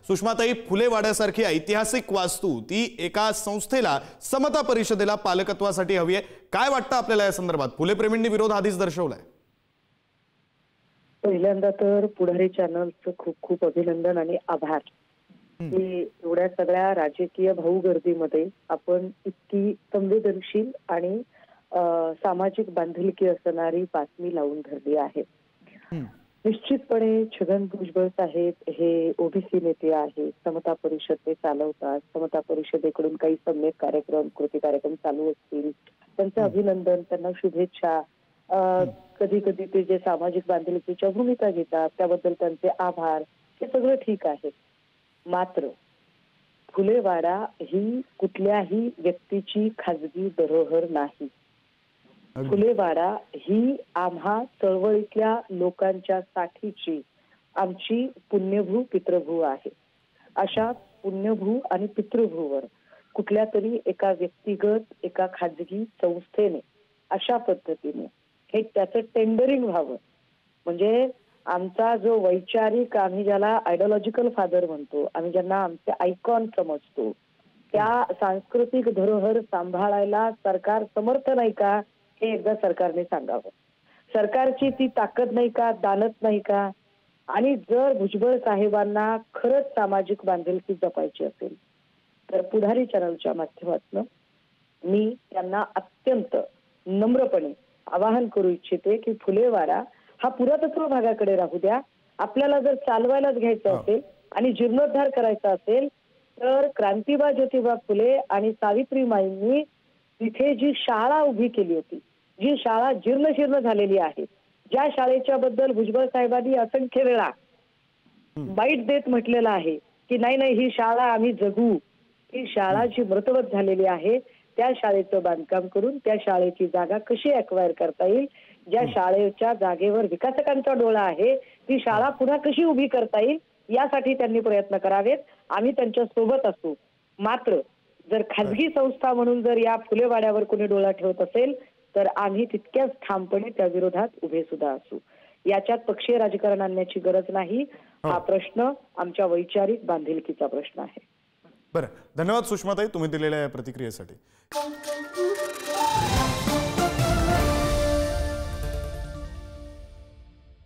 सुषमाताई, फुले वाड्यासारखी ऐतिहासिक वास्तू ती एका संस्थेला, समता परिषदेला पालकत्वासाठी हवी आहे. काय वाटतं आपल्याला या संदर्भात? फुले प्रेमींनी विरोध आधीच दर्शवलाय. पहिल्यांदा तर पुढारी चॅनलचं खूप खूप अभिनंदन आणि आभार की एवढ्या सगळ्या राजकीय भाऊगर्दीमध्ये आपण इतकी संवेदनशील आणि सामाजिक बांधिलकी असणारी बातमी लावून धरली आहे. निश्चितपणे छगन भुजबळ साहेब हे ओबीसी नेते आहेत, समता परिषद ते चालवतात. समता परिषदेकडून काही सम्यक कार्यक्रम, कृती कार्यक्रम चालू असतील, त्यांचं अभिनंदन, त्यांना शुभेच्छा. कधी कधी ते जे सामाजिक बांधिलकीच्या भूमिका घेतात त्याबद्दल त्यांचे आभार, हे सगळं ठीक आहे. मात्र फुलेवाडा ही कुठल्याही व्यक्तीची खाजगी धरोहर नाही. फुलेवाडा ही आम्हा चळवळीतल्या लोकांच्या साठीची आमची पुण्यभू पितृभू आहे. अशा पुण्यभू आणि पितृभूवर कुठल्या तरी एका व्यक्तिगत, एका खाजगी संस्थेने अशा पद्धतीने हे त्याचं टेंडरिंग व्हावं, म्हणजे आमचा जो वैचारिक, आम्ही ज्याला आयडिओलॉजिकल फादर म्हणतो, आम्ही ज्यांना आमचे आयकॉन समजतो, त्या सांस्कृतिक धरोहर सांभाळायला सरकार समर्थ नाही का, हे एकदा सरकारने सांगावं. सरकारची ती ताकद नाही का, दानत नाही का? आणि जर भुजबळ साहेबांना खरंच सामाजिक बांधिलकी जपायची असेल तर पुढारी चॅनलच्या माध्यमातून मी त्यांना अत्यंत नम्रपणे आवाहन करू इच्छिते की फुलेवाडा हा पुरातत्व भागाकडे राहू द्या. आपल्याला जर चालवायलाच घ्यायचं असेल आणि जीर्णोद्धार करायचा असेल तर क्रांतीबा ज्योतिबा फुले आणि सावित्रीमाईंनी तिथे जी शाळा उभी केली होती, जी शाळा जीर्ण झालेली आहे, ज्या शाळेच्या बद्दल भुजबळ साहेबांनी असंख्य वेळा बाईट देत म्हटलेलं आहे की नाही नाही ही शाळा आम्ही जगू, ही शाळा जी मृतवत झालेली आहे त्या शाळेचं बांधकाम करून त्या शाळेची जागा कशी अक्वायर करता येईल, ज्या शाळेच्या जागेवर विकासकांचा डोळा आहे ती शाळा पुन्हा कशी उभी करता येईल, यासाठी त्यांनी प्रयत्न करावेत. आम्ही त्यांच्या सोबत असू. मात्र जर खाजगी संस्था म्हणून जर या फुलेवाड्यावर कोणी डोळा ठेवत असेल तर आम्ही तितक्याच ठामपणे त्या विरोधात उभे सुद्धा असू. याच्यात पक्षीय राजकारण आणण्याची गरज नाही. हा प्रश्न आमच्या वैचारिक बांधिलकीचा प्रश्न आहे. बरं, धन्यवाद सुषमाताई तुम्ही दिलेल्या या प्रतिक्रियेसाठी.